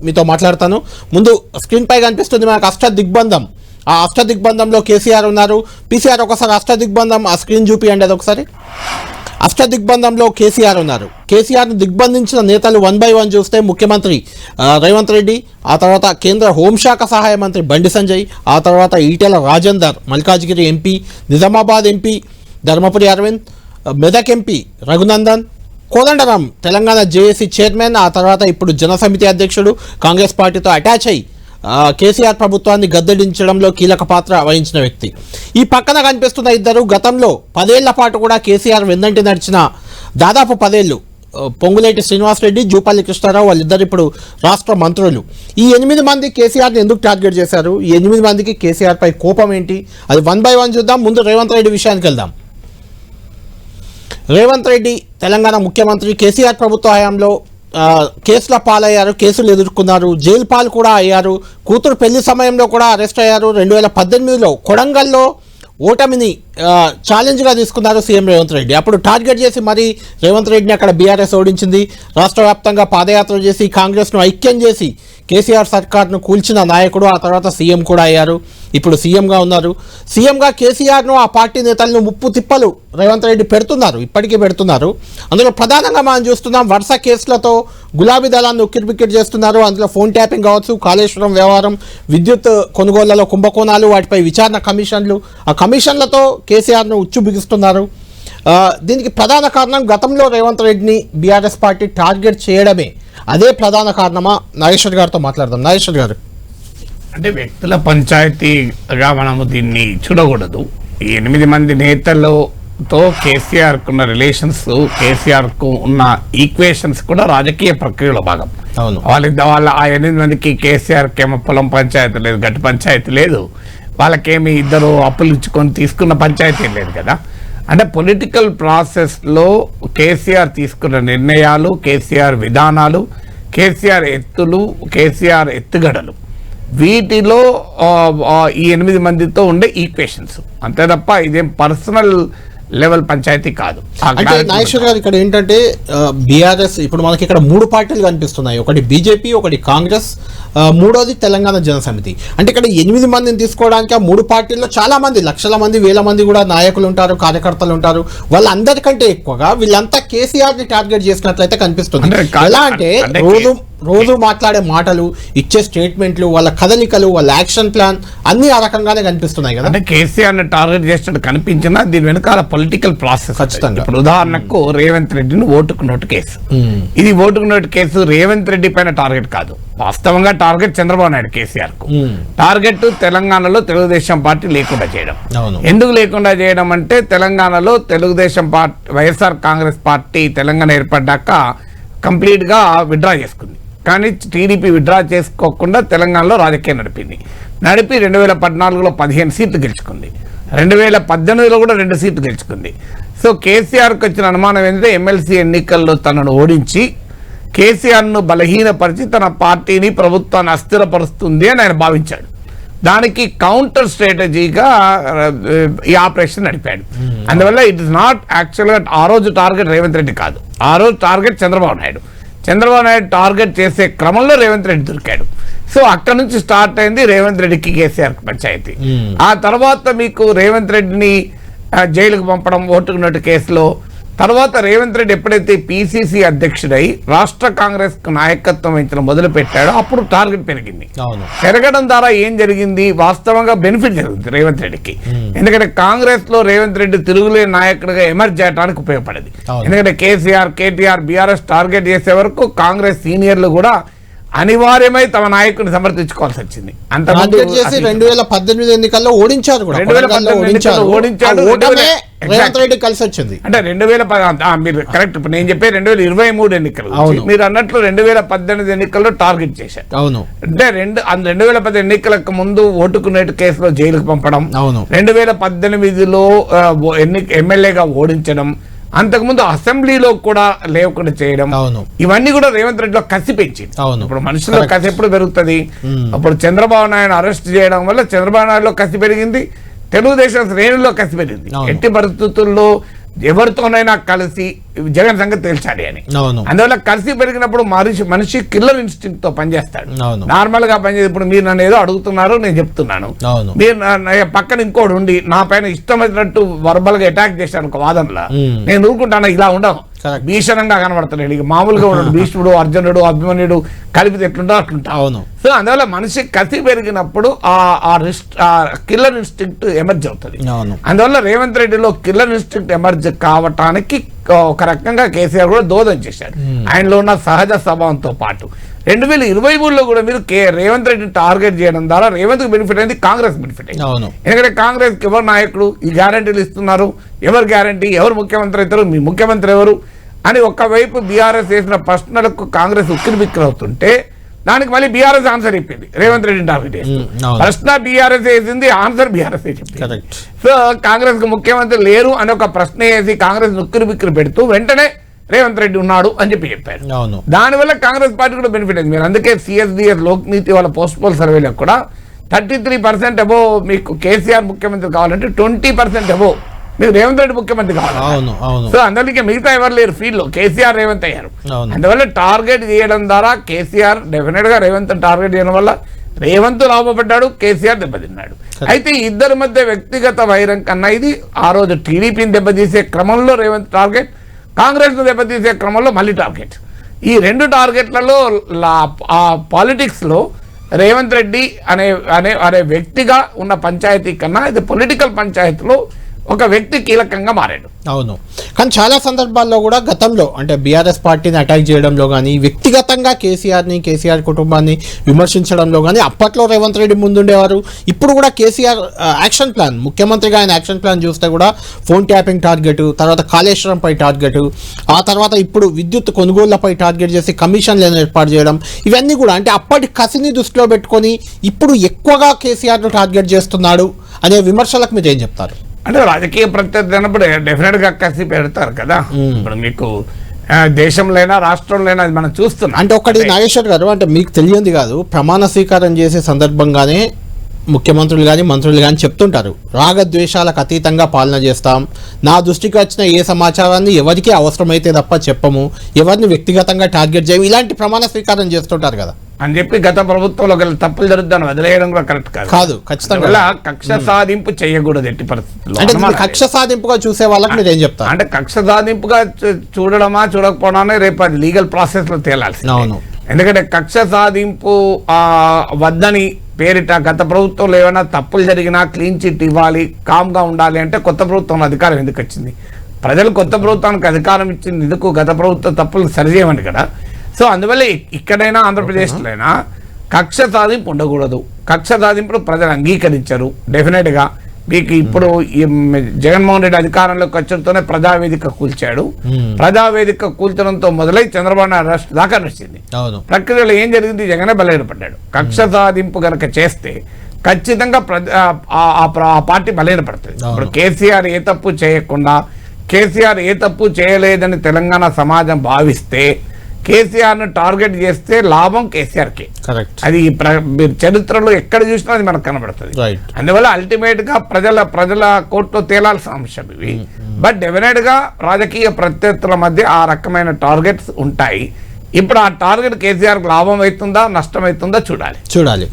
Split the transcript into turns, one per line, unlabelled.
మీతో మాట్లాడతాను. ముందు స్క్రీన్ పై కనిపిస్తుంది మనకు అష్ట దిగ్బంధం. ఆ అష్ట దిగ్బంధంలో కేసీఆర్ ఉన్నారు. పీసీఆర్ ఒకసారి అష్ట దిగ్బంధం ఆ స్క్రీన్ చూపియండి. అది ఒకసారి అష్ట దిగ్బంధంలో కేసీఆర్ ఉన్నారు. కేసీఆర్ను దిగ్బంధించిన నేతలు 1 by 1 చూస్తే ముఖ్యమంత్రి రేవంత్ రెడ్డి, ఆ తర్వాత కేంద్ర హోంశాఖ సహాయ మంత్రి బండి సంజయ్, ఆ తర్వాత Etela Rajender, Malkajgiri MP, Nizamabad MP Dharmapuri Arvind, Medak MP Raghunandan, Kodandaram Telangana JAC chairman, ఆ తర్వాత ఇప్పుడు జనసమితి అధ్యక్షుడు, కాంగ్రెస్ పార్టీతో అటాచ్ అయ్యి కేసీఆర్ ప్రభుత్వాన్ని గద్దెదించడంలో కీలక పాత్ర వహించిన వ్యక్తి. ఈ పక్కన కనిపిస్తున్న ఇద్దరు గతంలో 10 ఏళ్ల పాటు కూడా కేసీఆర్ వెన్నంటి నడిచిన దాదాపు 10 ఏళ్ళు పొంగులేటి శ్రీనివాసరెడ్డి, జూపల్లి కృష్ణారావు, వాళ్ళిద్దరు ఇప్పుడు రాష్ట్ర మంత్రులు. ఈ 8 మంది కేసీఆర్ని ఎందుకు టార్గెట్ చేశారు? ఈ 8 మందికి కేసీఆర్ పై కోపం ఏంటి? అది 1 by 1 చూద్దాం. ముందు రేవంత్ రెడ్డి విషయానికి వెళ్దాం. రేవంత్ రెడ్డి తెలంగాణ ముఖ్యమంత్రి. కేసీఆర్ ప్రభుత్వ హయాంలో కేసుల పాలయ్యారు, కేసులు ఎదుర్కొన్నారు, జైలు పాలు కూడా అయ్యారు. కూతురు పెళ్లి సమయంలో కూడా అరెస్ట్ అయ్యారు. 2018లో కొడంగల్లో ఓటమిని ఛాలెంజ్గా తీసుకున్నారు సీఎం రేవంత్ రెడ్డి. అప్పుడు టార్గెట్ చేసి మరీ రేవంత్ రెడ్డిని అక్కడ బీఆర్ఎస్ ఓడించింది. రాష్ట్ర వ్యాప్తంగా పాదయాత్ర చేసి కాంగ్రెస్ను ఐక్యం చేసి కేసీఆర్ సర్కార్ను కూల్చిన నాయకుడు. ఆ తర్వాత సీఎం కూడా అయ్యారు. ఇప్పుడు సీఎంగా ఉన్నారు. సీఎంగా కేసీఆర్ను, ఆ పార్టీ నేతలను ముప్పు తిప్పలు రేవంత్ రెడ్డి పెడుతున్నారు, ఇప్పటికీ పెడుతున్నారు. అందులో ప్రధానంగా మనం చూస్తున్నాం వరుస కేసులతో గులాబీ దళాన్ని ఉక్కిరిబిక్కిరి చేస్తున్నారు. అందులో ఫోన్ ట్యాపింగ్ కావచ్చు, కాళేశ్వరం వ్యవహారం, విద్యుత్ కొనుగోళ్లలో కుంభకోణాలు, వాటిపై విచారణ కమిషన్లు, ఆ కమిషన్లతో కేసీఆర్ను ఉచ్చు బిగిస్తున్నారు. దీనికి ప్రధాన కారణం గతంలో రేవంత్ రెడ్డిని బీఆర్ఎస్ పార్టీ టార్గెట్ చేయడమే. అదే ప్రధాన కారణమా? నాగేశ్వర్ గారితో మాట్లాడదాం. నాగేశ్వర్ గారు,
అంటే వ్యక్తుల పంచాయతీగా మనము దీన్ని చూడకూడదు. ఈ 8 మంది నేతలతో కేసీఆర్కు ఉన్న రిలేషన్స్, కేసీఆర్కు ఉన్న ఈక్వేషన్స్ కూడా రాజకీయ ప్రక్రియలో భాగం.
అవును,
వాళ్ళ ఆ 8 మందికి కేసీఆర్కి ఏమో పొలం పంచాయతీ లేదు, గట్టి పంచాయతీ లేదు, వాళ్ళకేమి ఇద్దరు అప్పులు ఇచ్చుకొని తీసుకున్న పంచాయతీ లేదు కదా. అంటే పొలిటికల్ ప్రాసెస్లో కేసీఆర్ తీసుకున్న నిర్ణయాలు, కేసీఆర్ విధానాలు, కేసీఆర్ ఎత్తులు, కేసీఆర్ ఎత్తుగడలు, వీటిలో ఈ 8 మందితో ఉండే ఈక్వేషన్స్ అంతే తప్ప ఇదేం పర్సనల్ లెవెల్ పంచాయతీ కాదు.
అంటే నాగేశ్వర్ గారు, ఇక్కడ ఏంటంటే బీఆర్ఎస్ ఇప్పుడు మనకి ఇక్కడ 3 పార్టీలు కనిపిస్తున్నాయి. ఒకటి బీజేపీ, ఒకటి కాంగ్రెస్, మూడోది తెలంగాణ జనసమితి. అంటే ఇక్కడ 8 మందిని తీసుకోవడానికి ఆ 3 పార్టీల్లో చాలా మంది, లక్షల మంది, వేల మంది కూడా నాయకులు ఉంటారు, కార్యకర్తలు ఉంటారు. వాళ్ళందరికంటే ఎక్కువగా వీళ్ళంతా కేసీఆర్ ని టార్గెట్ చేసినట్లయితే కనిపిస్తుంది. ఎలా అంటే రోజు మాట్లాడే మాటలు, ఇచ్చే స్టేట్మెంట్లు, వాళ్ళ కదలికలు, వాళ్ళ యాక్షన్ ప్లాన్ అన్ని ఆ రకంగానే కనిపిస్తున్నాయి కదా.
అంటే కేసీఆర్ ని టార్గెట్ చేసినట్టు కనిపించినా దీని వెనకాల పొలిటికల్ ప్రాసెస్ ఖచ్చితంగా. ఇప్పుడు ఉదాహరణకు రేవంత్ రెడ్డిని ఓటుకు నోటు కేసు, ఇది ఓటుకు నోటు కేసు రేవంత్ రెడ్డి పైన టార్గెట్ కాదు. వాస్తవంగా టార్గెట్ చంద్రబాబు నాయుడు కేసీఆర్ కు. టార్గెట్ తెలంగాణలో తెలుగుదేశం పార్టీ లేకుండా చేయడం. ఎందుకు లేకుండా చేయడం అంటే తెలంగాణలో Telugu Desam party, YSR Congress party Telangana ఏర్పడ్డాక కంప్లీట్ గా విత్డ్రా చేసుకుంది. కానీ టీడీపీ విత్డ్రా చేసుకోకుండా తెలంగాణలో రాజకీయం నడిపి 2014లో 15 సీట్లు గెలుచుకుంది. 2018లో కూడా 2 సీట్లు గెలుచుకుంది. సో కేసీఆర్కి వచ్చిన అనుమానం ఏంటంటే ఎమ్మెల్సీ ఎన్నికల్లో తనను ఓడించి కేసీఆర్ను బలహీనపరిచి తన పార్టీని, ప్రభుత్వాన్ని అస్థిరపరుస్తుంది అని ఆయన భావించాడు. దానికి కౌంటర్ స్ట్రాటజీగా ఈ ఆపరేషన్ నడిపాడు. అందువల్ల ఇట్ ఇస్ నాట్ యాక్చువల్గా ఆ రోజు టార్గెట్ రేవంత్ రెడ్డి కాదు, ఆ రోజు టార్గెట్ చంద్రబాబు నాయుడు. చంద్రబాబు నాయుడు టార్గెట్ చేసే క్రమంలో రేవంత్ రెడ్డి దొరికాడు. సో అక్కడ నుంచి స్టార్ట్ అయింది రేవంత్ రెడ్డికి కేసీఆర్ పంచాయతీ. ఆ తర్వాత మీకు రేవంత్ రెడ్డిని జైలుకు పంపడం ఓటుకు నోటు కేసులో, తర్వాత రేవంత్ రెడ్డి ఎప్పుడైతే పిసిసి అధ్యక్షుడై రాష్ట్ర కాంగ్రెస్ నాయకత్వం వహించడం మొదలు పెట్టాడో అప్పుడు టార్గెట్ పెరిగింది. పెరగడం ద్వారా ఏం జరిగింది? వాస్తవంగా బెనిఫిట్ జరుగుతుంది రేవంత్ రెడ్డికి. ఎందుకంటే కాంగ్రెస్ లో రేవంత్ రెడ్డి తిరుగులేని నాయకుడిగా ఎమర్జ్ చేయడానికి ఉపయోగపడేది. ఎందుకంటే కేసీఆర్, కేటీఆర్, బీఆర్ఎస్ టార్గెట్ చేసే వరకు కాంగ్రెస్ సీనియర్లు కూడా అనివార్యమై తమ నాయకుడిని సమర్థించుకోవాల్సి వచ్చింది.
2018 ఎన్నికల్లో ఓడించారు కూడా.
2018 ఓడించాడు,
కలిసి వచ్చింది.
అంటే 2010 మీరు కరెక్ట్. ఇప్పుడు నేను చెప్పే 2023 ఎన్నికలు మీరు అన్నట్లు 2018 ఎన్నికల్లో టార్గెట్ చేశారు.
అవును,
అంటే 2010 ఎన్నికలకు ముందు ఓటుకు నోటు కేసులో జైలుకు పంపడం, 2018లో ఎమ్మెల్యేగా ఓడించడం, అంతకుముందు అసెంబ్లీలో కూడా లేకుండా చేయడం, ఇవన్నీ కూడా రేవంత్ రెడ్డిలో కసి పెంచింది. ఇప్పుడు మనుషుల్లో కసి ఎప్పుడు పెరుగుతుంది? అప్పుడు చంద్రబాబు నాయుడు అరెస్ట్ చేయడం వల్ల చంద్రబాబు నాయుడులో కసి పెరిగింది, తెలుగుదేశం శ్రేణుల్లో కసి పెరిగింది. ఎట్టి పరిస్థితుల్లో ఎవరితోనైనా కలిసి జగన్ సంగతి తేల్చాలి అని. అందువల్ల కలిసి పెరిగినప్పుడు మనిషి కిల్లర్ ఇన్స్టింక్ట్ తో పనిచేస్తాడు. నార్మల్ గా పనిచేసి ఇప్పుడు మీరు నన్ను ఏదో అడుగుతున్నారు, నేను చెప్తున్నాను, మీరు పక్కన ఇంకోటి ఉండి నా పైన ఇష్టం వచ్చినట్టు వర్బల్ గా అటాక్ చేశాను ఒక వాదనలో, నేను ఊరుకుంటాను. ఇలా ఉండవు, భీషణంగా కనబడుతున్నాడు. ఇక మామూలుగా ఉన్నాడు భీష్ముడు, అర్జునుడు, అభిమన్యుడు కలిపితే ఎట్లుంటో అట్లుంటా. సో అందువల్ల మనిషి కసి పెరిగినప్పుడు ఆ కిల్లర్ ఇన్స్టింక్ట్ ఎమర్జ్ అవుతుంది. అందువల్ల రేవంత్ రెడ్డిలో కిల్లర్ ఇన్స్టింక్ట్ ఎమర్జ్ కావటానికి ఒక రకంగా కేసీఆర్ కూడా దోదం చేశారు. ఆయనలో ఉన్న సహజ స్వభావంతో పాటు 2023లో కూడా మీరు రేవంత్ రెడ్డిని టార్గెట్ చేయడం ద్వారా రేవంత్ బెనిఫిట్ అయింది, కాంగ్రెస్ బెనిఫిట్ అయింది. ఎందుకంటే కాంగ్రెస్ కి ఎవరు నాయకుడు, ఈ గ్యారంటీలు ఇస్తున్నారు, ఎవరు గ్యారంటీ, ఎవరు ముఖ్యమంత్రి అవుతారు, మీ ముఖ్యమంత్రి ఎవరు అని ఒకవైపు బీఆర్ఎస్ వేసిన ప్రశ్నలకు కాంగ్రెస్ ఉక్కిరి బిక్కిరి అవుతుంటే దానికి మళ్ళీ బీఆర్ఎస్ ఆన్సర్ చెప్పింది. రేవంత్ రెడ్డిని టార్గెట్ చేస్తుంది, ప్రశ్న బీఆర్ఎస్ వేసింది, ఆన్సర్ బీఆర్ఎస్ చెప్పింది. సో కాంగ్రెస్ కు ముఖ్యమంత్రి లేరు అని ఒక ప్రశ్న వేసి కాంగ్రెస్ ఉక్కిరి బిక్కిరి పెడుతూ వెంటనే రేవంత్ రెడ్డి ఉన్నాడు అని చెప్పారు. దానివల్ల కాంగ్రెస్ పార్టీ కూడా బెనిఫిట్ అయింది. మీరు అందుకే సిఎస్డిఎస్ లోక్నీతి వాళ్ళ పోస్ట్ పోల్ సర్వేలో కూడా 33% అబోవ్ మీకు కేసీఆర్ ముఖ్యమంత్రి కావాలంటే 20% అబోవ్ మీకు రేవంత్ రెడ్డి ముఖ్యమంత్రి కావాలి. సో అందుకే మిగతా ఎవరు లేరు ఫీల్డ్ లో, కేసీఆర్ రేవంత్ అయ్యారు. అందువల్ల టార్గెట్ చేయడం ద్వారా కేసీఆర్ డెఫినెట్ గా రేవంత్ టార్గెట్ చేయడం వల్ల రేవంత్ లాభపడ్డాడు, కేసీఆర్ దెబ్బతిన్నాడు. అయితే ఇద్దరి మధ్య వ్యక్తిగత వైరం కన్నా ఇది ఆ రోజు టీడీపీని దెబ్బతీసే క్రమంలో రేవంత్ టార్గెట్, కాంగ్రెస్ ను దెబ్బతీసే క్రమంలో మళ్ళీ టార్గెట్. ఈ రెండు టార్గెట్లలో ఆ పాలిటిక్స్ లో రేవంత్ రెడ్డి అనే వ్యక్తిగా ఉన్న పంచాయతీ కన్నా ఇది పొలిటికల్ పంచాయతీలో ఒక వ్యక్తి కీలకంగా మారాడు.
అవును, కానీ చాలా సందర్భాల్లో కూడా గతంలో అంటే బీఆర్ఎస్ పార్టీని అటాక్ చేయడంలో కానీ వ్యక్తిగతంగా కేసీఆర్ కుటుంబాన్ని విమర్శించడంలో కానీ అప్పట్లో రేవంత్ రెడ్డి ముందుండేవారు. ఇప్పుడు కూడా కేసీఆర్ యాక్షన్ ప్లాన్, ముఖ్యమంత్రిగా ఆయన యాక్షన్ ప్లాన్ చూస్తే కూడా ఫోన్ ట్యాపింగ్ టార్గెట్, తర్వాత కాళేశ్వరంపై టార్గెట్, ఆ తర్వాత ఇప్పుడు విద్యుత్ కొనుగోళ్లపై టార్గెట్ చేసి కమిషన్లను ఏర్పాటు చేయడం, ఇవన్నీ కూడా అంటే అప్పటి కసిని దృష్టిలో పెట్టుకొని ఇప్పుడు ఎక్కువగా కేసీఆర్ను టార్గెట్ చేస్తున్నాడు అనే విమర్శలకు మీరు ఏం చెప్తారు?
అంటే రాజకీయ ప్రత్యర్థి అన్నప్పుడు డెఫినెట్ గా కసి పెడతారు కదా. ఇప్పుడు మీకు దేశంలో రాష్ట్రంలో అది మనం చూస్తున్నాం.
అంటే ఒకటి నాగేశ్వర్ గారు, అంటే మీకు తెలియంది కాదు, ప్రమాణ స్వీకారం చేసే సందర్భంగానే ముఖ్యమంత్రులు కానీ మంత్రులు కానీ చెప్తుంటారు, రాగద్వేషాలకు అతీతంగా పాలన చేస్తాం, నా దృష్టికి వచ్చిన ఏ సమాచారాన్ని ఎవరికి అవసరమైతే తప్ప చెప్పము, ఎవరిని వ్యక్తిగతంగా టార్గెట్ చేయము, ఇలాంటి ప్రమాణ స్వీకారం చేస్తుంటారు కదా
అని చెప్పి గత ప్రభుత్వంలో తప్పులు జరుగుతాను వదిలేయడం కూడా కరెక్ట్
కాదు. ఖచ్చితంగా
కక్ష సాధింపు చేయకూడదు ఎట్టి పరిస్థితుల్లో.
అంటే కక్ష సాధింపుగా చూసే వాళ్ళకి మీరు ఏం చెప్తారు?
అంటే కక్ష సాధింపుగా చూడడమా చూడకపోవడమే రేపు అది లీగల్ ప్రాసెస్ లో తేలాల్సి.
అవును,
ఎందుకంటే కక్ష సాధింపు వద్దని పేరిట గత ప్రభుత్వంలో ఏమైనా తప్పులు జరిగినా క్లీన్ చిట్ ఇవ్వాలి, కామ్గా ఉండాలి అంటే కొత్త ప్రభుత్వం అధికారం ఎందుకు వచ్చింది? ప్రజలు కొత్త ప్రభుత్వానికి అధికారం ఇచ్చింది ఎందుకు? గత ప్రభుత్వ తప్పులు సరిచేయమని కదా. సో అందువల్ల ఇక్కడైనా ఆంధ్రప్రదేశ్లో అయినా కక్ష సాధింపు ఉండకూడదు. కక్ష సాధింపును ప్రజలు అంగీకరించరు డెఫినెట్గా. మీకు ఇప్పుడు జగన్మోహన్ రెడ్డి అధికారంలోకి వచ్చడంతోనే ప్రజావేదిక కూల్చాడు. ప్రజావేదిక కూల్చడంతో మొదలై చంద్రబాబు నాయుడు అరెస్ట్ దాకా నడిచింది. ప్రక్రియలో ఏం జరిగింది? జగనే బలహీనపడ్డాడు. కక్ష సాధింపు కనుక చేస్తే ఖచ్చితంగా ఆ పార్టీ బలహీనపడుతుంది. ఇప్పుడు కేసీఆర్ ఏ తప్పు చేయకుండా, కేసీఆర్ ఏ తప్పు చేయలేదని తెలంగాణ సమాజం భావిస్తే కేసీఆర్ ను టార్గెట్ చేస్తే లాభం కేసీఆర్కి. అది చరిత్రలో ఎక్కడ చూసినా అది మనకు కనబడుతుంది. అందువల్ల అల్టిమేట్ గా ప్రజల కోర్టులో తేలాల్సిన అంశం ఇవి. బట్ డెఫినెట్ గా రాజకీయ ప్రత్యర్థుల మధ్య ఆ రకమైన టార్గెట్స్ ఉంటాయి. ఇప్పుడు ఆ టార్గెట్ కేసీఆర్ లాభం అవుతుందా నష్టం అవుతుందా చూడాలి.